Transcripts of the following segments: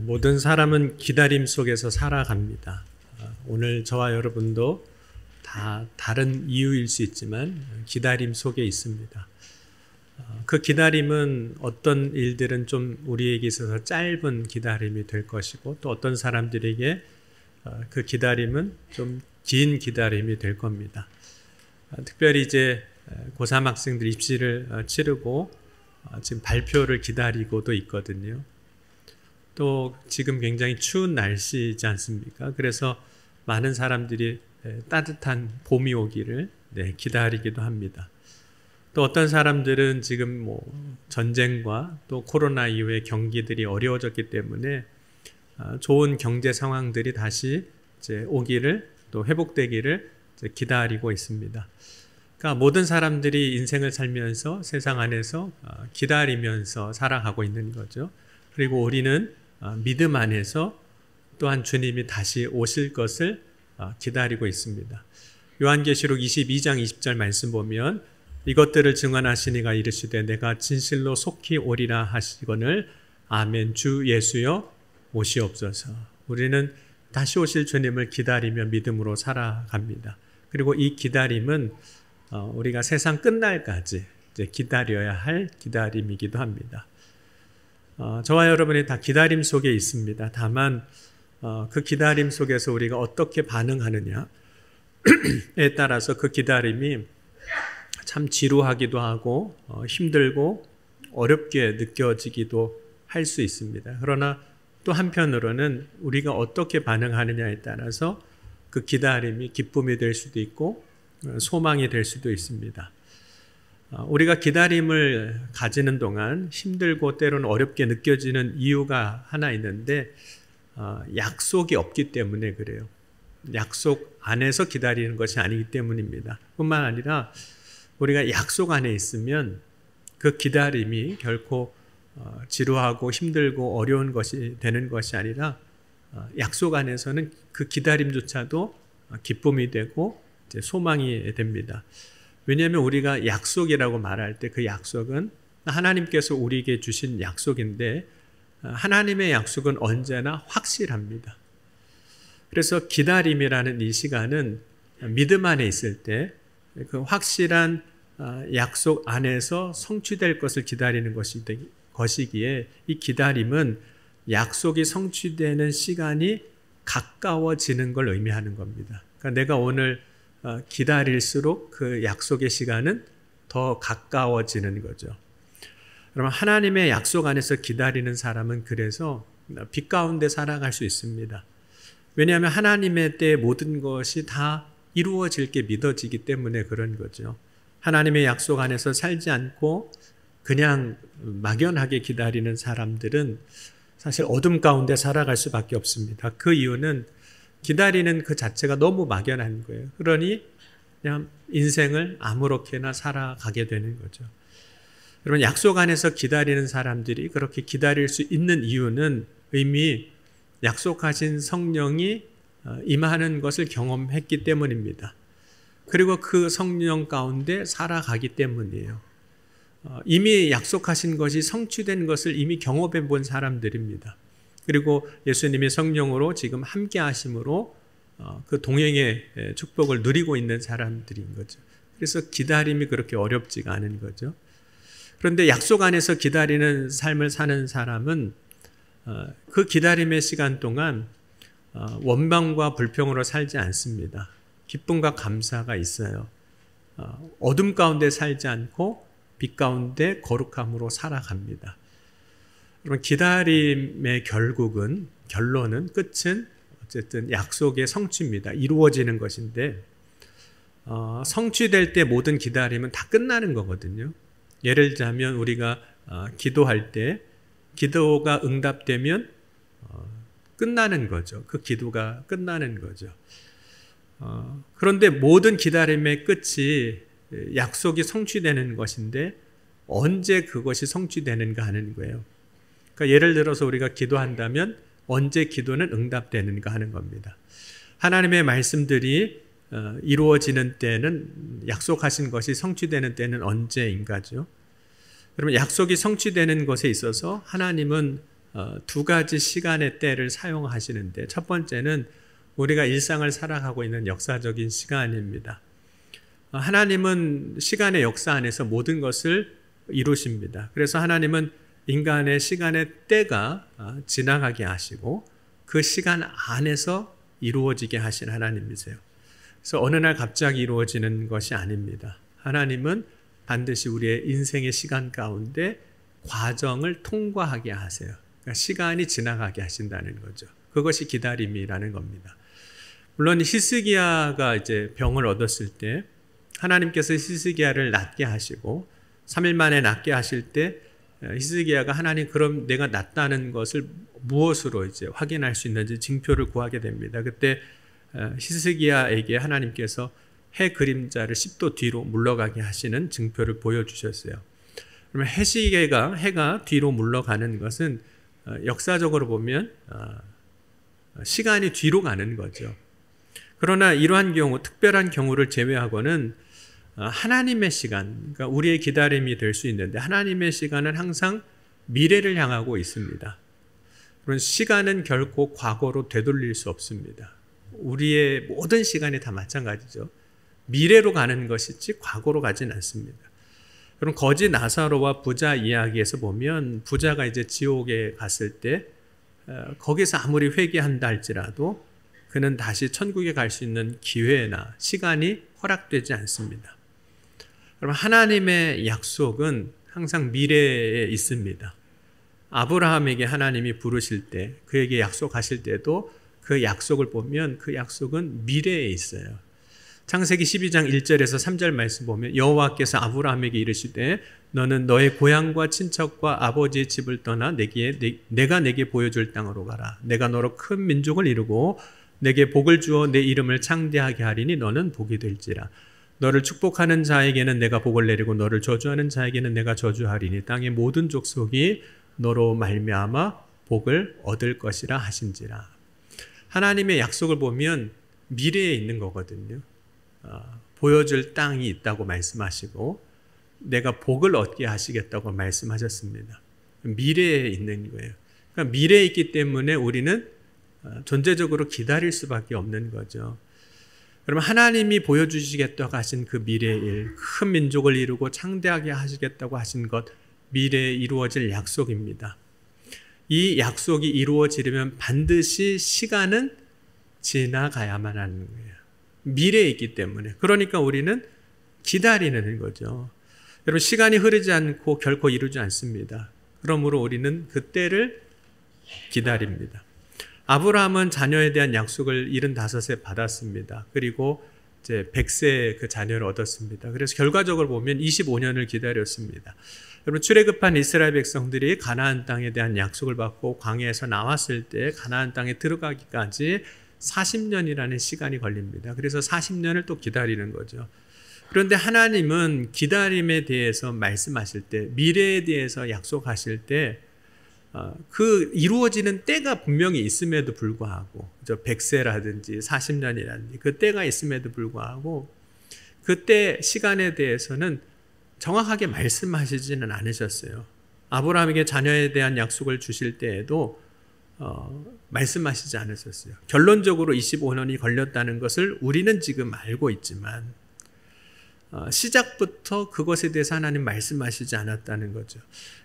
모든 사람은 기다림 속에서 살아갑니다. 오늘 저와 여러분도 다 다른 이유일 수 있지만 기다림 속에 있습니다. 그 기다림은 어떤 일들은 좀 우리에게 있어서 짧은 기다림이 될 것이고, 또 어떤 사람들에게 그 기다림은 좀 긴 기다림이 될 겁니다. 특별히 이제 고3 학생들 입시를 치르고 지금 발표를 기다리고도 있거든요. 또 지금 굉장히 추운 날씨이지 않습니까? 그래서 많은 사람들이 따뜻한 봄이 오기를 기다리기도 합니다. 또 어떤 사람들은 지금 전쟁과 또 코로나 이후에 경기들이 어려워졌기 때문에 좋은 경제 상황들이 다시 이제 오기를, 또 회복되기를 이제 기다리고 있습니다. 그러니까 모든 사람들이 인생을 살면서 세상 안에서 기다리면서 살아가고 있는 거죠. 그리고 우리는 믿음 안에서 또한 주님이 다시 오실 것을 기다리고 있습니다. 요한계시록 22장 20절 말씀 보면, 이것들을 증언하시니가 이르시되 내가 진실로 속히 오리라 하시거늘 아멘. 주 예수여 오시옵소서. 우리는 다시 오실 주님을 기다리며 믿음으로 살아갑니다. 그리고 이 기다림은 우리가 세상 끝날까지 이제 기다려야 할 기다림이기도 합니다. 저와 여러분이 다 기다림 속에 있습니다. 다만 그 기다림 속에서 우리가 어떻게 반응하느냐에 따라서 그 기다림이 참 지루하기도 하고 힘들고 어렵게 느껴지기도 할 수 있습니다. 그러나 또 한편으로는 우리가 어떻게 반응하느냐에 따라서 그 기다림이 기쁨이 될 수도 있고 소망이 될 수도 있습니다. 우리가 기다림을 가지는 동안 힘들고 때로는 어렵게 느껴지는 이유가 하나 있는데, 약속이 없기 때문에 그래요. 약속 안에서 기다리는 것이 아니기 때문입니다. 뿐만 아니라 우리가 약속 안에 있으면 그 기다림이 결코 지루하고 힘들고 어려운 것이 되는 것이 아니라, 약속 안에서는 그 기다림조차도 기쁨이 되고 이제 소망이 됩니다. 왜냐하면 우리가 약속이라고 말할 때 그 약속은 하나님께서 우리에게 주신 약속인데, 하나님의 약속은 언제나 확실합니다. 그래서 기다림이라는 이 시간은 믿음 안에 있을 때 그 확실한 약속 안에서 성취될 것을 기다리는 것이기에, 이 기다림은 약속이 성취되는 시간이 가까워지는 걸 의미하는 겁니다. 그러니까 내가 오늘 기다릴수록 그 약속의 시간은 더 가까워지는 거죠. 그러면 하나님의 약속 안에서 기다리는 사람은 그래서 빛 가운데 살아갈 수 있습니다. 왜냐하면 하나님의 때에 모든 것이 다 이루어질 게 믿어지기 때문에 그런 거죠. 하나님의 약속 안에서 살지 않고 그냥 막연하게 기다리는 사람들은 사실 어둠 가운데 살아갈 수밖에 없습니다. 그 이유는 기다리는 그 자체가 너무 막연한 거예요. 그러니 그냥 인생을 아무렇게나 살아가게 되는 거죠. 여러분, 약속 안에서 기다리는 사람들이 그렇게 기다릴 수 있는 이유는 이미 약속하신 성령이 임하는 것을 경험했기 때문입니다. 그리고 그 성령 가운데 살아가기 때문이에요. 이미 약속하신 것이 성취된 것을 이미 경험해 본 사람들입니다. 그리고 예수님이 성령으로 지금 함께 하심으로 그 동행의 축복을 누리고 있는 사람들인 거죠. 그래서 기다림이 그렇게 어렵지가 않은 거죠. 그런데 약속 안에서 기다리는 삶을 사는 사람은 그 기다림의 시간 동안 원망과 불평으로 살지 않습니다. 기쁨과 감사가 있어요. 어둠 가운데 살지 않고 빛 가운데 거룩함으로 살아갑니다. 여러분, 기다림의 결론은 끝은 어쨌든 약속의 성취입니다. 이루어지는 것인데, 성취될 때 모든 기다림은 다 끝나는 거거든요. 예를 들자면 우리가 기도할 때 기도가 응답되면 끝나는 거죠. 그 기도가 끝나는 거죠. 그런데 모든 기다림의 끝이 약속이 성취되는 것인데, 언제 그것이 성취되는가 하는 거예요. 그러니까 예를 들어서 우리가 기도한다면 언제 기도는 응답되는가 하는 겁니다. 하나님의 말씀들이 이루어지는 때는, 약속하신 것이 성취되는 때는 언제인가죠? 그러면 약속이 성취되는 것에 있어서 하나님은 두 가지 시간의 때를 사용하시는데, 첫 번째는 우리가 일상을 살아가고 있는 역사적인 시간입니다. 하나님은 시간의 역사 안에서 모든 것을 이루십니다. 그래서 하나님은 인간의 시간의 때가 지나가게 하시고 그 시간 안에서 이루어지게 하신 하나님이세요. 그래서 어느 날 갑자기 이루어지는 것이 아닙니다. 하나님은 반드시 우리의 인생의 시간 가운데 과정을 통과하게 하세요. 그러니까 시간이 지나가게 하신다는 거죠. 그것이 기다림이라는 겁니다. 물론 히스기야가 이제 병을 얻었을 때 하나님께서 히스기야를 낫게 하시고 3일 만에 낫게 하실 때 히스기야가 하나님, 그럼 내가 낫다는 것을 무엇으로 이제 확인할 수 있는지 징표를 구하게 됩니다. 그때 히스기야에게 하나님께서 해 그림자를 10도 뒤로 물러가게 하시는 징표를 보여주셨어요. 그러면 해가 뒤로 물러가는 것은 역사적으로 보면 시간이 뒤로 가는 거죠. 그러나 이러한 경우, 특별한 경우를 제외하고는 하나님의 시간, 그러니까 우리의 기다림이 될 수 있는데, 하나님의 시간은 항상 미래를 향하고 있습니다. 그런 시간은 결코 과거로 되돌릴 수 없습니다. 우리의 모든 시간이 다 마찬가지죠. 미래로 가는 것이지 과거로 가진 않습니다. 그럼 거지 나사로와 부자 이야기에서 보면, 부자가 이제 지옥에 갔을 때 거기서 아무리 회개한다 할지라도 그는 다시 천국에 갈 수 있는 기회나 시간이 허락되지 않습니다. 그럼 하나님의 약속은 항상 미래에 있습니다. 아브라함에게 하나님이 부르실 때, 그에게 약속하실 때도 그 약속을 보면 그 약속은 미래에 있어요. 창세기 12장 1절에서 3절 말씀 보면, 여호와께서 아브라함에게 이르시되 너는 너의 고향과 친척과 아버지의 집을 떠나 내가 내게 보여줄 땅으로 가라. 내가 너로 큰 민족을 이루고 내게 복을 주어 내 이름을 창대하게 하리니 너는 복이 될지라. 너를 축복하는 자에게는 내가 복을 내리고 너를 저주하는 자에게는 내가 저주하리니 땅의 모든 족속이 너로 말미암아 복을 얻을 것이라 하신지라. 하나님의 약속을 보면 미래에 있는 거거든요. 보여줄 땅이 있다고 말씀하시고 내가 복을 얻게 하시겠다고 말씀하셨습니다. 미래에 있는 거예요. 그러니까 미래에 있기 때문에 우리는 존재적으로 기다릴 수밖에 없는 거죠. 그러면 하나님이 보여주시겠다고 하신 그 미래의 일, 큰 민족을 이루고 창대하게 하시겠다고 하신 것, 미래에 이루어질 약속입니다. 이 약속이 이루어지려면 반드시 시간은 지나가야만 하는 거예요. 미래에 있기 때문에. 그러니까 우리는 기다리는 거죠. 여러분, 시간이 흐르지 않고 결코 이루지 않습니다. 그러므로 우리는 그 때를 기다립니다. 아브라함은 자녀에 대한 약속을 75세 받았습니다. 그리고 이제 100세 그 자녀를 얻었습니다. 그래서 결과적으로 보면 25년을 기다렸습니다. 여러분, 출애굽한 이스라엘 백성들이 가나안 땅에 대한 약속을 받고 광야에서 나왔을 때 가나안 땅에 들어가기까지 40년이라는 시간이 걸립니다. 그래서 40년을 또 기다리는 거죠. 그런데 하나님은 기다림에 대해서 말씀하실 때, 미래에 대해서 약속하실 때 그 이루어지는 때가 분명히 있음에도 불구하고, 100세라든지 40년이라든지 그 때가 있음에도 불구하고 그때 시간에 대해서는 정확하게 말씀하시지는 않으셨어요. 아브라함에게 자녀에 대한 약속을 주실 때에도 말씀하시지 않으셨어요. 결론적으로 25년이 걸렸다는 것을 우리는 지금 알고 있지만 시작부터 그것에 대해서 하나님 말씀하시지 않았다는 거죠.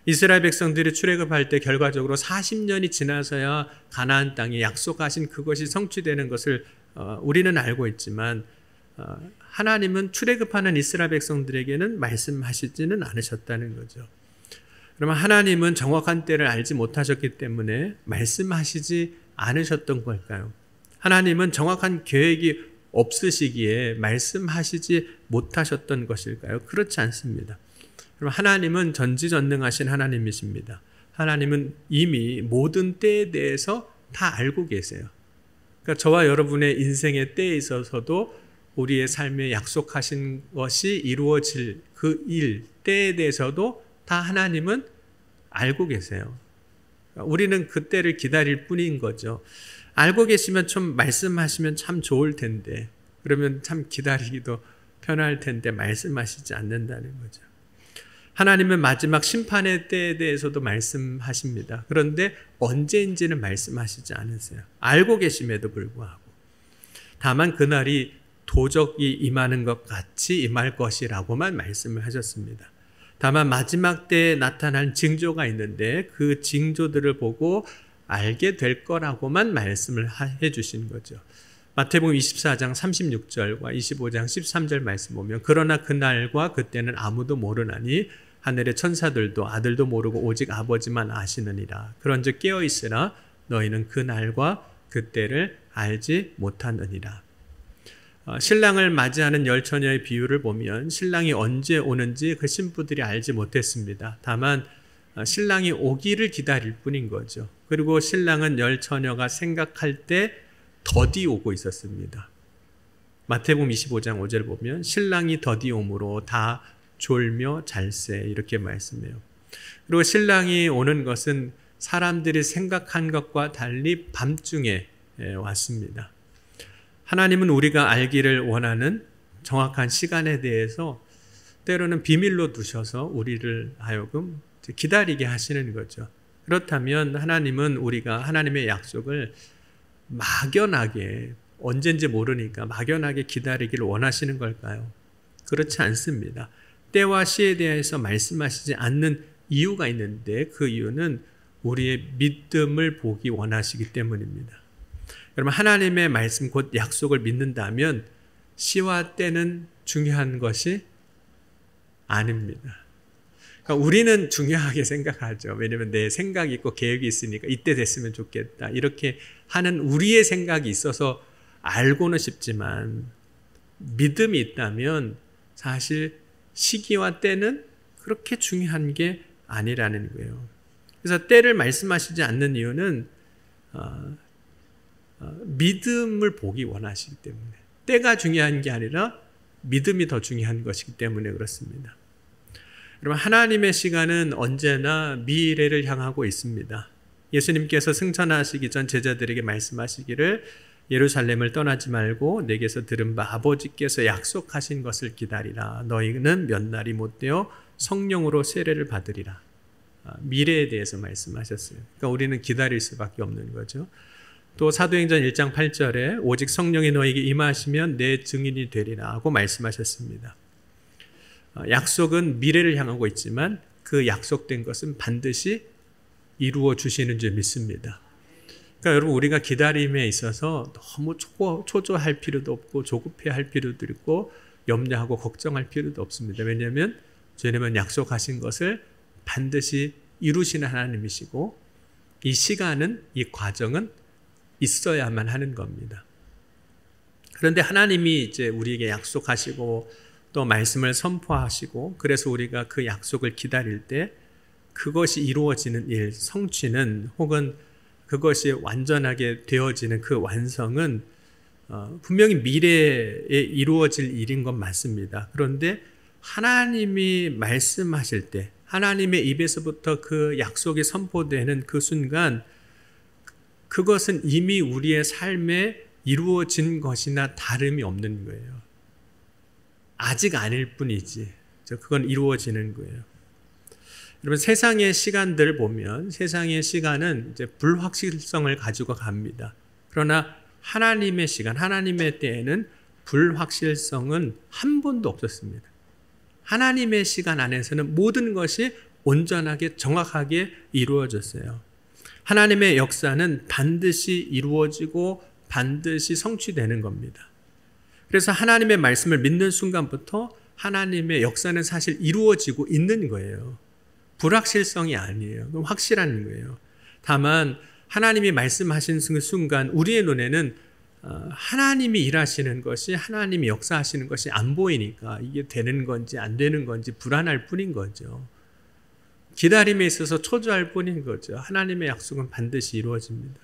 이스라엘 백성들이 출애굽할 때 결과적으로 40년이 지나서야 가나안 땅에 약속하신 그것이 성취되는 것을 우리는 알고 있지만 하나님은 출애굽하는 이스라엘 백성들에게는 말씀하시지는 않으셨다는 거죠. 그러면 하나님은 정확한 때를 알지 못하셨기 때문에 말씀하시지 않으셨던 걸까요? 하나님은 정확한 계획이 없으시기에 말씀하시지 못하셨던 것일까요? 그렇지 않습니다. 그럼 하나님은 전지전능하신 하나님이십니다. 하나님은 이미 모든 때에 대해서 다 알고 계세요. 그러니까 저와 여러분의 인생의 때에 있어서도 우리의 삶에 약속하신 것이 이루어질 그 일, 때에 대해서도 다 하나님은 알고 계세요. 우리는 그 때를 기다릴 뿐인 거죠. 알고 계시면 좀 말씀하시면 참 좋을 텐데, 그러면 참 기다리기도 편할 텐데 말씀하시지 않는다는 거죠. 하나님은 마지막 심판의 때에 대해서도 말씀하십니다. 그런데 언제인지는 말씀하시지 않으세요. 알고 계심에도 불구하고. 다만 그날이 도적이 임하는 것 같이 임할 것이라고만 말씀을 하셨습니다. 다만 마지막 때에 나타난 징조가 있는데 그 징조들을 보고 알게 될 거라고만 말씀을 해 주신 거죠. 마태복음 24장 36절과 25장 13절 말씀 보면 그러나 그날과 그때는 아무도 모르나니 하늘의 천사들도 아들도 모르고 오직 아버지만 아시느니라. 그런즉 깨어있으라 너희는 그날과 그때를 알지 못하느니라. 신랑을 맞이하는 열 처녀의 비유를 보면 신랑이 언제 오는지 그 신부들이 알지 못했습니다. 다만 신랑이 오기를 기다릴 뿐인 거죠. 그리고 신랑은 열 처녀가 생각할 때 더디 오고 있었습니다. 마태복음 25장 5절 보면 신랑이 더디 오므로 다 졸며 잘세 이렇게 말씀해요. 그리고 신랑이 오는 것은 사람들이 생각한 것과 달리 밤중에 왔습니다. 하나님은 우리가 알기를 원하는 정확한 시간에 대해서 때로는 비밀로 두셔서 우리를 하여금 기다리게 하시는 거죠. 그렇다면 하나님은 우리가 하나님의 약속을 막연하게 언젠지 모르니까 막연하게 기다리기를 원하시는 걸까요? 그렇지 않습니다. 때와 시에 대해서 말씀하시지 않는 이유가 있는데 그 이유는 우리의 믿음을 보기 원하시기 때문입니다. 여러분 하나님의 말씀 곧 약속을 믿는다면 시와 때는 중요한 것이 아닙니다. 그러니까 우리는 중요하게 생각하죠. 왜냐하면 내 생각이 있고 계획이 있으니까 이때 됐으면 좋겠다. 이렇게 하는 우리의 생각이 있어서 알고는 싶지만 믿음이 있다면 사실 시기와 때는 그렇게 중요한 게 아니라는 거예요. 그래서 때를 말씀하시지 않는 이유는 믿음을 보기 원하시기 때문에 때가 중요한 게 아니라 믿음이 더 중요한 것이기 때문에 그렇습니다. 여러분 하나님의 시간은 언제나 미래를 향하고 있습니다. 예수님께서 승천하시기 전 제자들에게 말씀하시기를 예루살렘을 떠나지 말고 내게서 들은 바 아버지께서 약속하신 것을 기다리라. 너희는 몇 날이 못되어 성령으로 세례를 받으리라. 미래에 대해서 말씀하셨어요. 그러니까 우리는 기다릴 수밖에 없는 거죠. 또 사도행전 1장 8절에 오직 성령이 너에게 임하시면 내 증인이 되리라 하고 말씀하셨습니다. 약속은 미래를 향하고 있지만 그 약속된 것은 반드시 이루어 주시는 줄 믿습니다. 그러니까 여러분 우리가 기다림에 있어서 너무 초조할 필요도 없고 조급해할 필요도 있고 염려하고 걱정할 필요도 없습니다. 왜냐하면 주님은 약속하신 것을 반드시 이루시는 하나님이시고 이 시간은 이 과정은 있어야만 하는 겁니다. 그런데 하나님이 이제 우리에게 약속하시고 또 말씀을 선포하시고 그래서 우리가 그 약속을 기다릴 때 그것이 이루어지는 일, 성취는 혹은 그것이 완전하게 되어지는 그 완성은 분명히 미래에 이루어질 일인 건 맞습니다. 그런데 하나님이 말씀하실 때 하나님의 입에서부터 그 약속이 선포되는 그 순간 그것은 이미 우리의 삶에 이루어진 것이나 다름이 없는 거예요. 아직 아닐 뿐이지. 그건 이루어지는 거예요. 여러분 세상의 시간들을 보면 세상의 시간은 이제 불확실성을 가지고 갑니다. 그러나 하나님의 시간, 하나님의 때에는 불확실성은 한 번도 없었습니다. 하나님의 시간 안에서는 모든 것이 온전하게 정확하게 이루어졌어요. 하나님의 역사는 반드시 이루어지고 반드시 성취되는 겁니다. 그래서 하나님의 말씀을 믿는 순간부터 하나님의 역사는 사실 이루어지고 있는 거예요. 불확실성이 아니에요. 확실한 거예요. 다만 하나님이 말씀하신 순간 우리의 눈에는 하나님이 일하시는 것이 하나님이 역사하시는 것이 안 보이니까 이게 되는 건지 안 되는 건지 불안할 뿐인 거죠. 기다림에 있어서 초조할 뿐인 거죠. 하나님의 약속은 반드시 이루어집니다.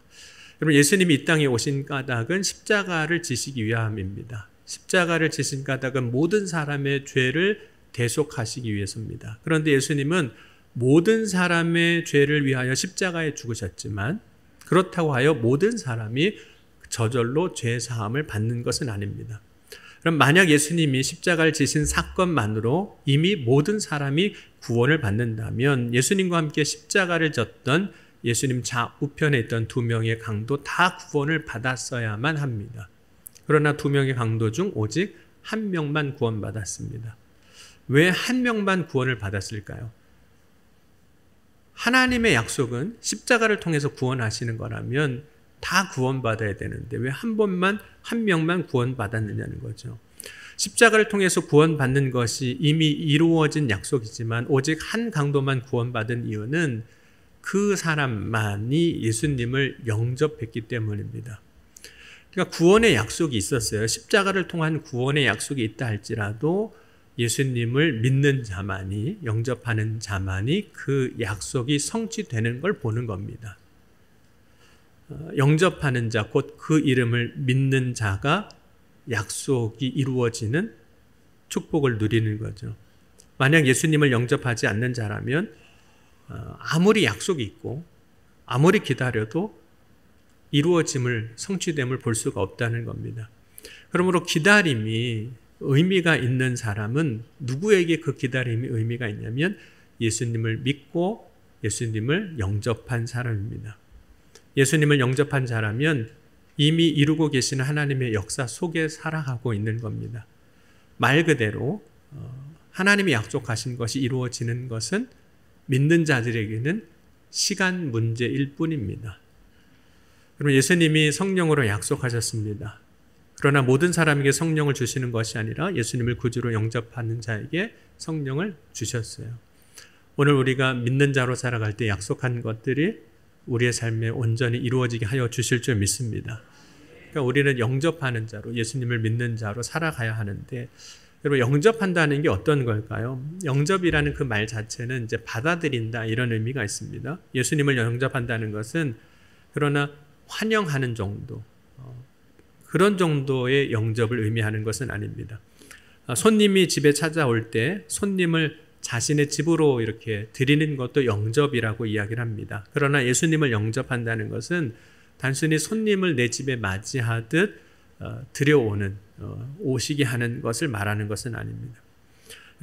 여러분 예수님이 이 땅에 오신 까닭은 십자가를 지시기 위함입니다. 십자가를 지신 까닭은 모든 사람의 죄를 대속하시기 위해서입니다. 그런데 예수님은 모든 사람의 죄를 위하여 십자가에 죽으셨지만 그렇다고 하여 모든 사람이 저절로 죄 사함을 받는 것은 아닙니다. 그럼 만약 예수님이 십자가를 지신 사건만으로 이미 모든 사람이 구원을 받는다면 예수님과 함께 십자가를 졌던 예수님 좌우편에 있던 두 명의 강도 다 구원을 받았어야만 합니다. 그러나 두 명의 강도 중 오직 한 명만 구원받았습니다. 왜 한 명만 구원을 받았을까요? 하나님의 약속은 십자가를 통해서 구원하시는 거라면 다 구원받아야 되는데 왜 한 명만 구원받았느냐는 거죠. 십자가를 통해서 구원받는 것이 이미 이루어진 약속이지만 오직 한 강도만 구원받은 이유는 그 사람만이 예수님을 영접했기 때문입니다. 그러니까 구원의 약속이 있었어요. 십자가를 통한 구원의 약속이 있다 할지라도 예수님을 믿는 자만이, 영접하는 자만이 그 약속이 성취되는 걸 보는 겁니다. 영접하는 자, 곧 그 이름을 믿는 자가 약속이 이루어지는 축복을 누리는 거죠. 만약 예수님을 영접하지 않는 자라면 아무리 약속이 있고 아무리 기다려도 이루어짐을, 성취됨을 볼 수가 없다는 겁니다. 그러므로 기다림이 의미가 있는 사람은 누구에게 그 기다림이 의미가 있냐면 예수님을 믿고 예수님을 영접한 사람입니다. 예수님을 영접한 자라면 이미 이루고 계시는 하나님의 역사 속에 살아가고 있는 겁니다. 말 그대로 하나님이 약속하신 것이 이루어지는 것은 믿는 자들에게는 시간 문제일 뿐입니다. 그럼 예수님이 성령으로 약속하셨습니다. 그러나 모든 사람에게 성령을 주시는 것이 아니라 예수님을 구주로 영접하는 자에게 성령을 주셨어요. 오늘 우리가 믿는 자로 살아갈 때 약속한 것들이 우리의 삶에 온전히 이루어지게 하여 주실 줄 믿습니다. 그러니까 우리는 영접하는 자로, 예수님을 믿는 자로 살아가야 하는데, 여러분 영접한다는 게 어떤 걸까요? 영접이라는 그 말 자체는 이제 받아들인다 이런 의미가 있습니다. 예수님을 영접한다는 것은 그러나 환영하는 정도, 그런 정도의 영접을 의미하는 것은 아닙니다. 손님이 집에 찾아올 때 손님을 자신의 집으로 이렇게 드리는 것도 영접이라고 이야기를 합니다. 그러나 예수님을 영접한다는 것은 단순히 손님을 내 집에 맞이하듯 들여오는, 오시게 하는 것을 말하는 것은 아닙니다.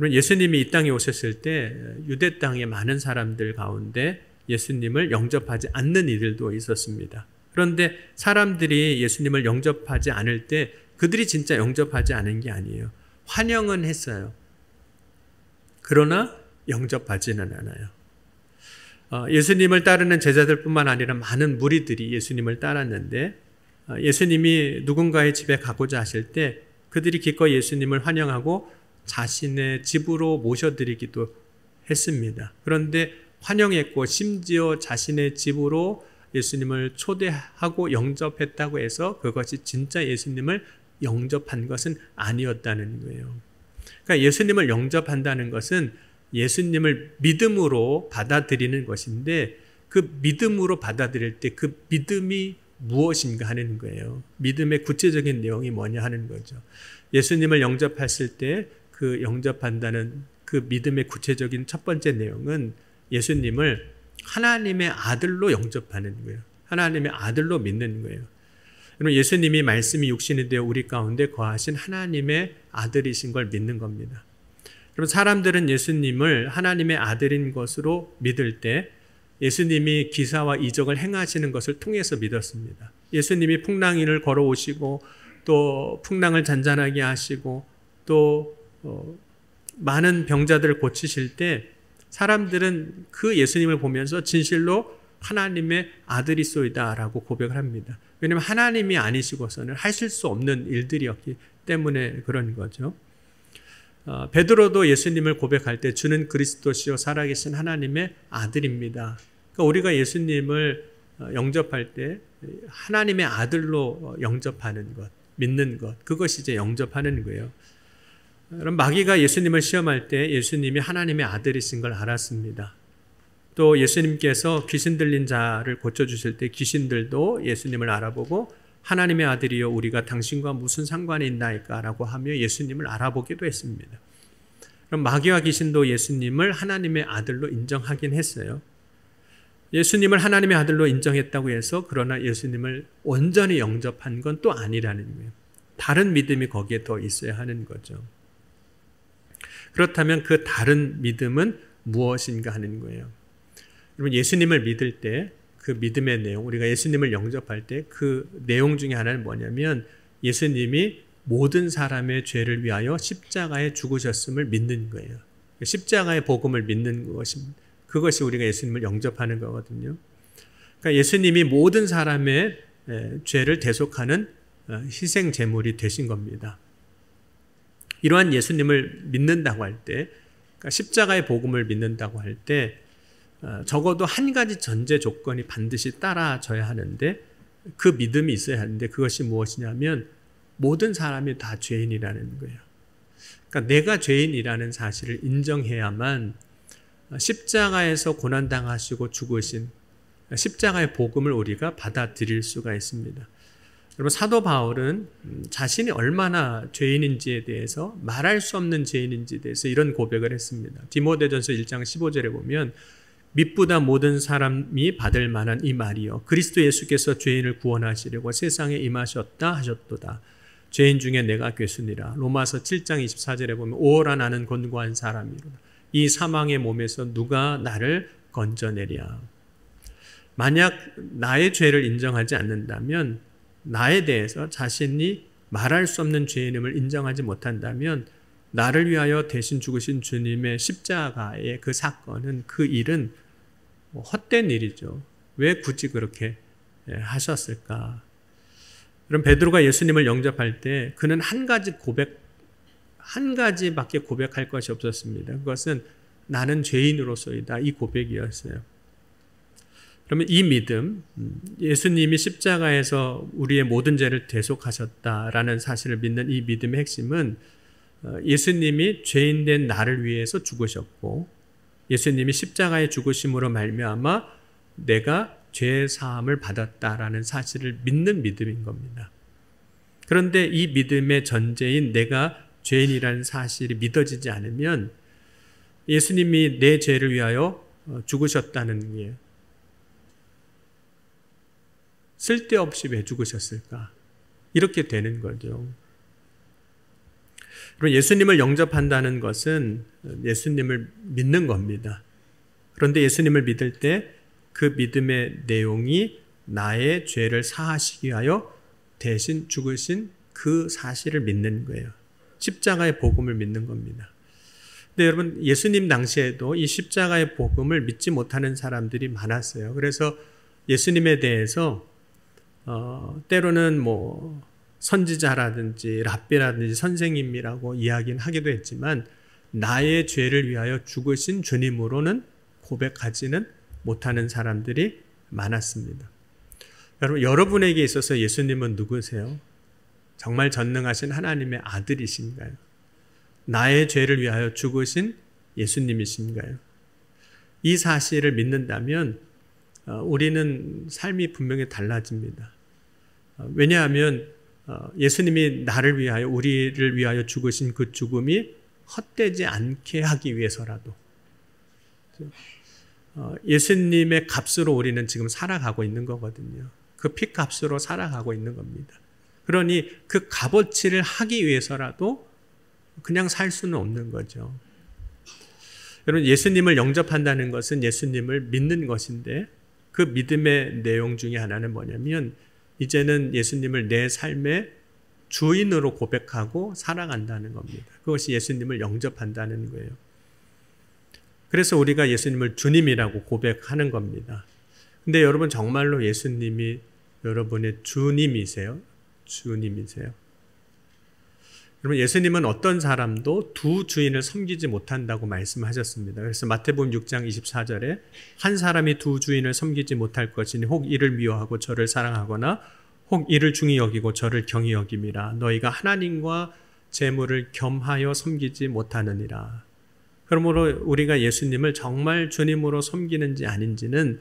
예수님이 이 땅에 오셨을 때 유대 땅의 많은 사람들 가운데 예수님을 영접하지 않는 이들도 있었습니다. 그런데 사람들이 예수님을 영접하지 않을 때 그들이 진짜 영접하지 않은 게 아니에요. 환영은 했어요. 그러나 영접하지는 않아요. 예수님을 따르는 제자들뿐만 아니라 많은 무리들이 예수님을 따랐는데 예수님이 누군가의 집에 가고자 하실 때 그들이 기꺼이 예수님을 환영하고 자신의 집으로 모셔드리기도 했습니다. 그런데 환영했고 심지어 자신의 집으로 예수님을 초대하고 영접했다고 해서 그것이 진짜 예수님을 영접한 것은 아니었다는 거예요. 그러니까 예수님을 영접한다는 것은 예수님을 믿음으로 받아들이는 것인데 그 믿음으로 받아들일 때 그 믿음이 무엇인가 하는 거예요. 믿음의 구체적인 내용이 뭐냐 하는 거죠. 예수님을 영접했을 때 그 영접한다는 그 믿음의 구체적인 첫 번째 내용은 예수님을 하나님의 아들로 영접하는 거예요. 하나님의 아들로 믿는 거예요. 여러분 예수님이 말씀이 육신이 되어 우리 가운데 거하신 하나님의 아들이신 걸 믿는 겁니다. 여러분 사람들은 예수님을 하나님의 아들인 것으로 믿을 때 예수님이 기사와 이적을 행하시는 것을 통해서 믿었습니다. 예수님이 풍랑이를 걸어오시고 또 풍랑을 잔잔하게 하시고 또 많은 병자들을 고치실 때 사람들은 그 예수님을 보면서 진실로 하나님의 아들이소이다라고 고백을 합니다. 왜냐하면 하나님이 아니시고서는 하실 수 없는 일들이었기 때문에 그런 거죠. 베드로도 예수님을 고백할 때 주는 그리스도시요 살아계신 하나님의 아들입니다. 그러니까 우리가 예수님을 영접할 때 하나님의 아들로 영접하는 것, 믿는 것, 그것이 이제 영접하는 거예요. 그럼 마귀가 예수님을 시험할 때 예수님이 하나님의 아들이신 걸 알았습니다. 또 예수님께서 귀신 들린 자를 고쳐주실 때 귀신들도 예수님을 알아보고 하나님의 아들이여 우리가 당신과 무슨 상관이 있나이까 라고 하며 예수님을 알아보기도 했습니다. 그럼 마귀와 귀신도 예수님을 하나님의 아들로 인정하긴 했어요. 예수님을 하나님의 아들로 인정했다고 해서 그러나 예수님을 온전히 영접한 건 또 아니라는 거예요. 다른 믿음이 거기에 더 있어야 하는 거죠. 그렇다면 그 다른 믿음은 무엇인가 하는 거예요. 여러분, 예수님을 믿을 때 그 믿음의 내용, 우리가 예수님을 영접할 때 그 내용 중에 하나는 뭐냐면 예수님이 모든 사람의 죄를 위하여 십자가에 죽으셨음을 믿는 거예요. 십자가의 복음을 믿는 그것이 우리가 예수님을 영접하는 거거든요. 그러니까 예수님이 모든 사람의 죄를 대속하는 희생 제물이 되신 겁니다. 이러한 예수님을 믿는다고 할 때, 그러니까 십자가의 복음을 믿는다고 할 때 적어도 한 가지 전제 조건이 반드시 따라져야 하는데, 그 믿음이 있어야 하는데, 그것이 무엇이냐면 모든 사람이 다 죄인이라는 거예요. 그러니까 내가 죄인이라는 사실을 인정해야만 십자가에서 고난당하시고 죽으신 십자가의 복음을 우리가 받아들일 수가 있습니다. 여러분, 사도 바울은 자신이 얼마나 죄인인지에 대해서, 말할 수 없는 죄인인지에 대해서 이런 고백을 했습니다. 디모데전서 1장 15절에 보면 믿보다 모든 사람이 받을 만한 이 말이요, 그리스도 예수께서 죄인을 구원하시려고 세상에 임하셨다 하셨도다. 죄인 중에 내가 괴순이라. 로마서 7장 24절에 보면 오호라 나는 곤고한 사람이로다. 이 사망의 몸에서 누가 나를 건져내랴. 만약 나의 죄를 인정하지 않는다면, 나에 대해서 자신이 말할 수 없는 죄인임을 인정하지 못한다면, 나를 위하여 대신 죽으신 주님의 십자가의 그 사건은, 그 일은 헛된 일이죠. 왜 굳이 그렇게 하셨을까? 그럼 베드로가 예수님을 영접할 때 그는 한 가지밖에 고백할 것이 없었습니다. 그것은 나는 죄인으로서이다, 이 고백이었어요. 그러면 이 믿음, 예수님이 십자가에서 우리의 모든 죄를 대속하셨다라는 사실을 믿는 이 믿음의 핵심은 예수님이 죄인된 나를 위해서 죽으셨고, 예수님이 십자가의 죽으심으로 말미암아 내가 죄 사함을 받았다라는 사실을 믿는 믿음인 겁니다. 그런데 이 믿음의 전제인 내가 죄인이라는 사실이 믿어지지 않으면 예수님이 내 죄를 위하여 죽으셨다는 게 쓸데없이 왜 죽으셨을까? 이렇게 되는 거죠. 그리고 예수님을 영접한다는 것은 예수님을 믿는 겁니다. 그런데 예수님을 믿을 때 그 믿음의 내용이 나의 죄를 사하시기 위하여 대신 죽으신 그 사실을 믿는 거예요. 십자가의 복음을 믿는 겁니다. 근데 여러분, 예수님 당시에도 이 십자가의 복음을 믿지 못하는 사람들이 많았어요. 그래서 예수님에 대해서 때로는 선지자라든지 랍비라든지 선생님이라고 이야기는 하기도 했지만, 나의 죄를 위하여 죽으신 주님으로는 고백하지는 못하는 사람들이 많았습니다. 여러분, 여러분에게 있어서 예수님은 누구세요? 정말 전능하신 하나님의 아들이신가요? 나의 죄를 위하여 죽으신 예수님이신가요? 이 사실을 믿는다면 우리는 삶이 분명히 달라집니다. 왜냐하면 예수님이 나를 위하여, 우리를 위하여 죽으신 그 죽음이 헛되지 않게 하기 위해서라도 예수님의 값으로 우리는 지금 살아가고 있는 거거든요. 그 피값으로 살아가고 있는 겁니다. 그러니 그 값어치를 하기 위해서라도 그냥 살 수는 없는 거죠. 여러분, 예수님을 영접한다는 것은 예수님을 믿는 것인데, 그 믿음의 내용 중에 하나는 뭐냐면 이제는 예수님을 내 삶의 주인으로 고백하고 살아간다는 겁니다. 그것이 예수님을 영접한다는 거예요. 그래서 우리가 예수님을 주님이라고 고백하는 겁니다. 근데 여러분, 정말로 예수님이 여러분의 주님이세요? 주님이세요? 여러분, 예수님은 어떤 사람도 두 주인을 섬기지 못한다고 말씀하셨습니다. 그래서 마태복음 6장 24절에 한 사람이 두 주인을 섬기지 못할 것이니 혹 이를 미워하고 저를 사랑하거나 혹 이를 중히 여기고 저를 경히 여김이라. 너희가 하나님과 재물을 겸하여 섬기지 못하느니라. 그러므로 우리가 예수님을 정말 주님으로 섬기는지 아닌지는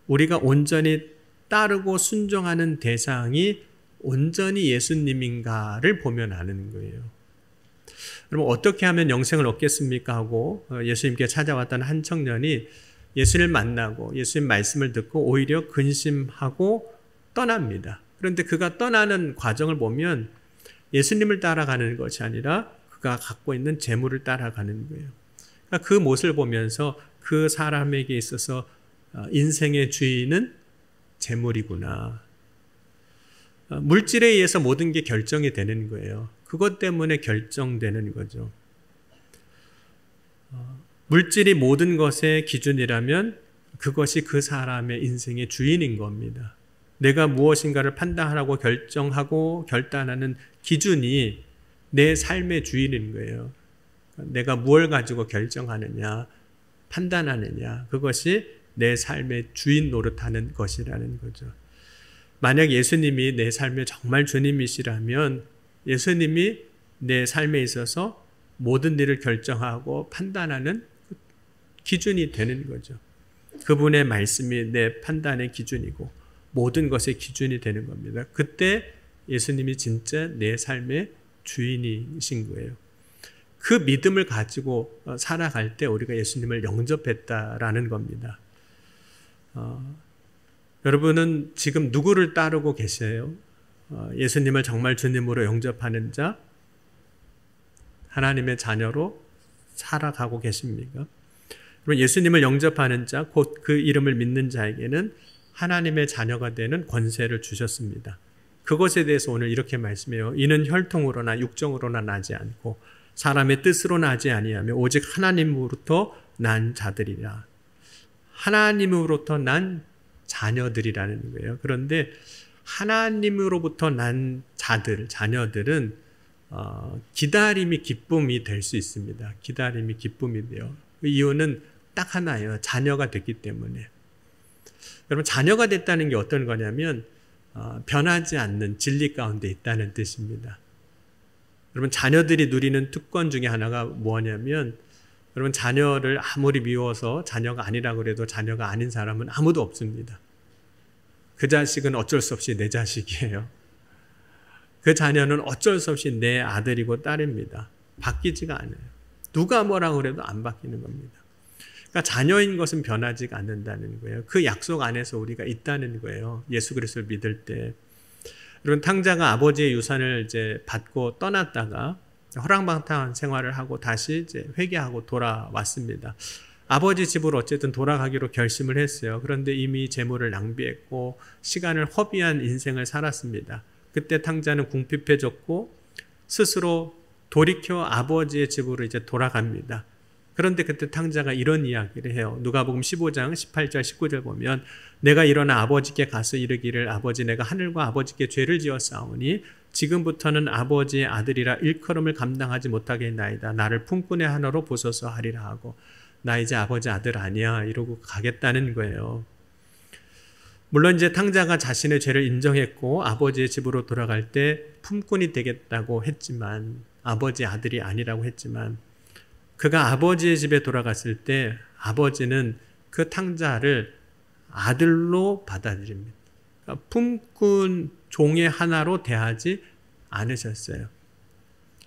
우리가 온전히 따르고 순종하는 대상이 온전히 예수님인가를 보면 아는 거예요. 여러분, 어떻게 하면 영생을 얻겠습니까? 하고 예수님께 찾아왔던 한 청년이 예수를 만나고 예수님 말씀을 듣고 오히려 근심하고 떠납니다. 그런데 그가 떠나는 과정을 보면 예수님을 따라가는 것이 아니라 그가 갖고 있는 재물을 따라가는 거예요. 그러니까 그 모습을 보면서 그 사람에게 있어서 인생의 주인은 재물이구나. 물질에 의해서 모든 게 결정이 되는 거예요. 그것 때문에 결정되는 거죠. 물질이 모든 것의 기준이라면 그것이 그 사람의 인생의 주인인 겁니다. 내가 무엇인가를 판단하고 결정하고 결단하는 기준이 내 삶의 주인인 거예요. 내가 무엇을 가지고 결정하느냐, 판단하느냐, 그것이 내 삶의 주인 노릇하는 것이라는 거죠. 만약 예수님이 내 삶의 정말 주님이시라면 예수님이 내 삶에 있어서 모든 일을 결정하고 판단하는 기준이 되는 거죠. 그분의 말씀이 내 판단의 기준이고 모든 것의 기준이 되는 겁니다. 그때 예수님이 진짜 내 삶의 주인이신 거예요. 그 믿음을 가지고 살아갈 때 우리가 예수님을 영접했다라는 겁니다. 여러분은 지금 누구를 따르고 계세요? 예수님을 정말 주님으로 영접하는 자, 하나님의 자녀로 살아가고 계십니까? 그럼 예수님을 영접하는 자, 곧 그 이름을 믿는 자에게는 하나님의 자녀가 되는 권세를 주셨습니다. 그것에 대해서 오늘 이렇게 말씀해요. 이는 혈통으로나 육정으로나 나지 않고 사람의 뜻으로 나지 아니하며 오직 하나님으로부터 난 자들이라. 하나님으로부터 난 자녀들이라는 거예요. 그런데 하나님으로부터 난 자들, 자녀들은 기다림이 기쁨이 될 수 있습니다. 기다림이 기쁨이 돼요. 그 이유는 딱 하나예요. 자녀가 됐기 때문에. 여러분, 자녀가 됐다는 게 어떤 거냐면 변하지 않는 진리 가운데 있다는 뜻입니다. 여러분, 자녀들이 누리는 특권 중에 하나가 뭐냐면 여러분, 자녀를 아무리 미워서 자녀가 아니라고 해도 자녀가 아닌 사람은 아무도 없습니다. 그 자식은 어쩔 수 없이 내 자식이에요. 그 자녀는 어쩔 수 없이 내 아들이고 딸입니다. 바뀌지가 않아요. 누가 뭐라고 그래도 안 바뀌는 겁니다. 그러니까 자녀인 것은 변하지가 않는다는 거예요. 그 약속 안에서 우리가 있다는 거예요. 예수 그리스도를 믿을 때. 여러분, 탕자가 아버지의 유산을 이제 받고 떠났다가 허랑방탕한 생활을 하고 다시 이제 회개하고 돌아왔습니다. 아버지 집으로 어쨌든 돌아가기로 결심을 했어요. 그런데 이미 재물을 낭비했고 시간을 허비한 인생을 살았습니다. 그때 탕자는 궁핍해졌고 스스로 돌이켜 아버지의 집으로 이제 돌아갑니다. 그런데 그때 탕자가 이런 이야기를 해요. 누가복음 15장 18절 19절 보면 내가 일어나 아버지께 가서 이르기를 아버지 내가 하늘과 아버지께 죄를 지었사오니 지금부터는 아버지의 아들이라 일컬음을 감당하지 못하겠나이다. 나를 품꾼의 하나로 보소서 하리라 하고 나 이제 아버지 아들 아니야 이러고 가겠다는 거예요. 물론 이제 탕자가 자신의 죄를 인정했고 아버지의 집으로 돌아갈 때 품꾼이 되겠다고 했지만 아버지 아들이 아니라고 했지만 그가 아버지의 집에 돌아갔을 때 아버지는 그 탕자를 아들로 받아들입니다. 그러니까 품꾼 종의 하나로 대하지 않으셨어요.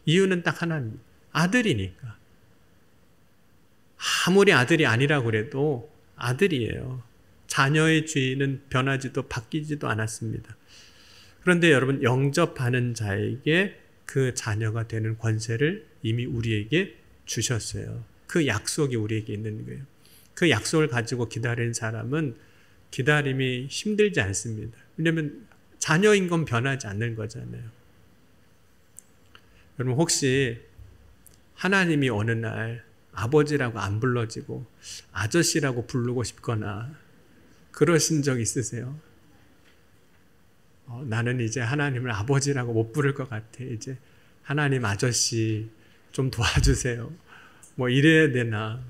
이유는 딱 하나입니다. 아들이니까. 아무리 아들이 아니라고 그래도 아들이에요. 자녀의 주인은 변하지도 바뀌지도 않았습니다. 그런데 여러분, 영접하는 자에게 그 자녀가 되는 권세를 이미 우리에게 주셨어요. 그 약속이 우리에게 있는 거예요. 그 약속을 가지고 기다리는 사람은 기다림이 힘들지 않습니다. 왜냐하면 자녀인 건 변하지 않는 거잖아요. 여러분, 혹시 하나님이 어느 날 아버지라고 안 불러지고 아저씨라고 부르고 싶거나 그러신 적 있으세요? 나는 이제 하나님을 아버지라고 못 부를 것 같아. 이제 하나님 아저씨 좀 도와주세요. 뭐 이래야 되나?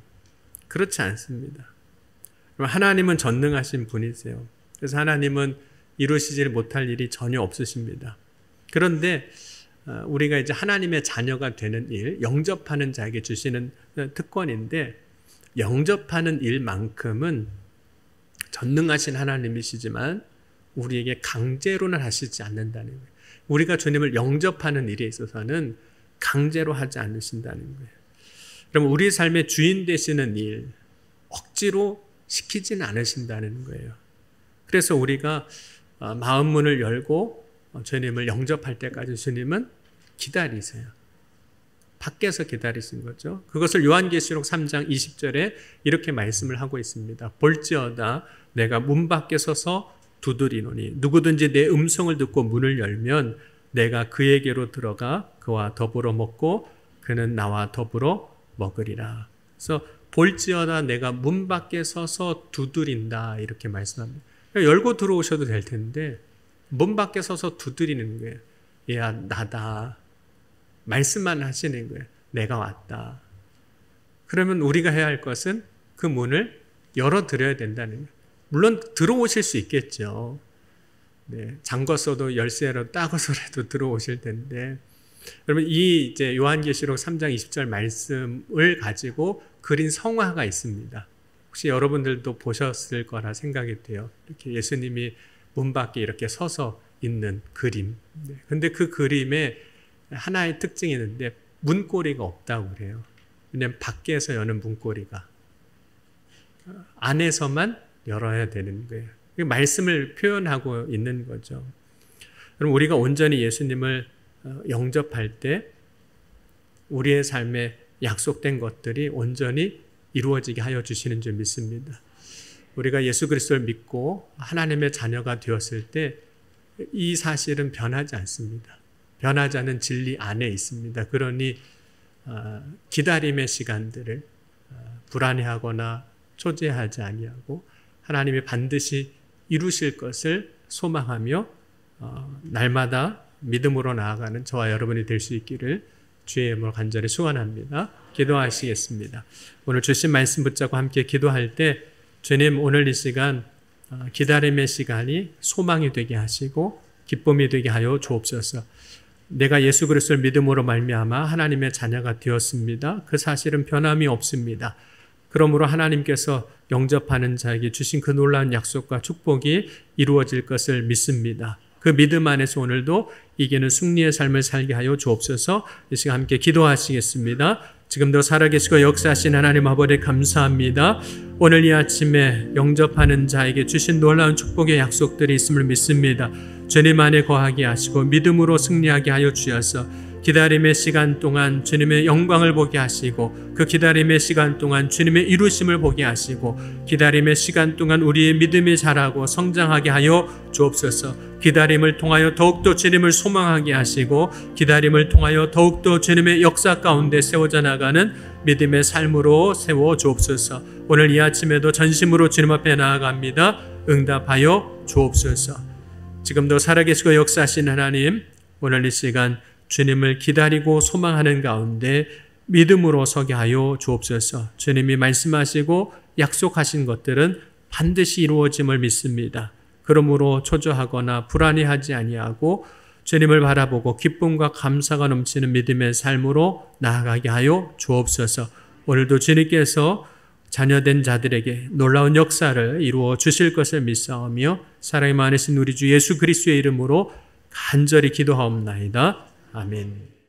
그렇지 않습니다. 하나님은 전능하신 분이세요. 그래서 하나님은 이루시지 못할 일이 전혀 없으십니다. 그런데 우리가 이제 하나님의 자녀가 되는 일, 영접하는 자에게 주시는 특권인데 영접하는 일만큼은 전능하신 하나님이시지만 우리에게 강제로는 하시지 않는다는 거예요. 우리가 주님을 영접하는 일에 있어서는 강제로 하지 않으신다는 거예요. 그럼 우리 삶의 주인 되시는 일, 억지로 시키지는 않으신다는 거예요. 그래서 우리가 마음 문을 열고 주님을 영접할 때까지 주님은 기다리세요. 밖에서 기다리신 거죠. 그것을 요한계시록 3장 20절에 이렇게 말씀을 하고 있습니다. 볼지어다 내가 문 밖에 서서 두드리노니 누구든지 내 음성을 듣고 문을 열면 내가 그에게로 들어가 그와 더불어 먹고 그는 나와 더불어 먹으리라. 그래서 볼지어다 내가 문 밖에 서서 두드린다 이렇게 말씀합니다. 열고 들어오셔도 될 텐데 문 밖에 서서 두드리는 거예요. 야 나다. 말씀만 하시는 거예요. 내가 왔다. 그러면 우리가 해야 할 것은 그 문을 열어드려야 된다는 거예요. 물론 들어오실 수 있겠죠. 네, 잠궜어도 열쇠로 따고서라도 들어오실 텐데 여러분 이 이제 요한계시록 3장 20절 말씀을 가지고 그린 성화가 있습니다. 혹시 여러분들도 보셨을 거라 생각이 돼요. 이렇게 예수님이 문 밖에 이렇게 서서 있는 그림. 근데 그 그림에 하나의 특징이 있는데 문고리가 없다고 그래요. 왜냐하면 밖에서 여는 문고리가 안에서만 열어야 되는 거예요. 말씀을 표현하고 있는 거죠. 그럼 우리가 온전히 예수님을 영접할 때 우리의 삶에 약속된 것들이 온전히 이루어지게 하여 주시는 줄 믿습니다. 우리가 예수 그리스도를 믿고 하나님의 자녀가 되었을 때 이 사실은 변하지 않습니다. 변하지 않은 진리 안에 있습니다. 그러니 기다림의 시간들을 불안해하거나 초조해하지 아니하고 하나님이 반드시 이루실 것을 소망하며 날마다 믿음으로 나아가는 저와 여러분이 될 수 있기를 주의 이름으로 간절히 축원합니다. 기도하시겠습니다. 오늘 주신 말씀 붙잡고 함께 기도할 때 주님 오늘 이 시간 기다림의 시간이 소망이 되게 하시고 기쁨이 되게 하여 주옵소서. 내가 예수 그리스도를 믿음으로 말미암아 하나님의 자녀가 되었습니다. 그 사실은 변함이 없습니다. 그러므로 하나님께서 영접하는 자에게 주신 그 놀라운 약속과 축복이 이루어질 것을 믿습니다. 그 믿음 안에서 오늘도 이기는 승리의 삶을 살게 하여 주옵소서. 이 시간 함께 기도하시겠습니다. 지금도 살아계시고 역사하신 하나님 아버지 감사합니다. 오늘 이 아침에 영접하는 자에게 주신 놀라운 축복의 약속들이 있음을 믿습니다. 주님 안에 거하게 하시고 믿음으로 승리하게 하여 주셔서 기다림의 시간 동안 주님의 영광을 보게 하시고 그 기다림의 시간 동안 주님의 이루심을 보게 하시고 기다림의 시간 동안 우리의 믿음이 자라고 성장하게 하여 주옵소서. 기다림을 통하여 더욱더 주님을 소망하게 하시고 기다림을 통하여 더욱더 주님의 역사 가운데 세워져 나가는 믿음의 삶으로 세워 주옵소서. 오늘 이 아침에도 전심으로 주님 앞에 나아갑니다. 응답하여 주옵소서. 지금도 살아계시고 역사하신 하나님, 오늘 이 시간 주님을 기다리고 소망하는 가운데 믿음으로 서게 하여 주옵소서. 주님이 말씀하시고 약속하신 것들은 반드시 이루어짐을 믿습니다. 그러므로 초조하거나 불안해하지 아니하고 주님을 바라보고 기쁨과 감사가 넘치는 믿음의 삶으로 나아가게 하여 주옵소서. 오늘도 주님께서 자녀된 자들에게 놀라운 역사를 이루어 주실 것을 믿사오며 사랑이 많으신 우리 주 예수 그리스도의 이름으로 간절히 기도하옵나이다. 아멘.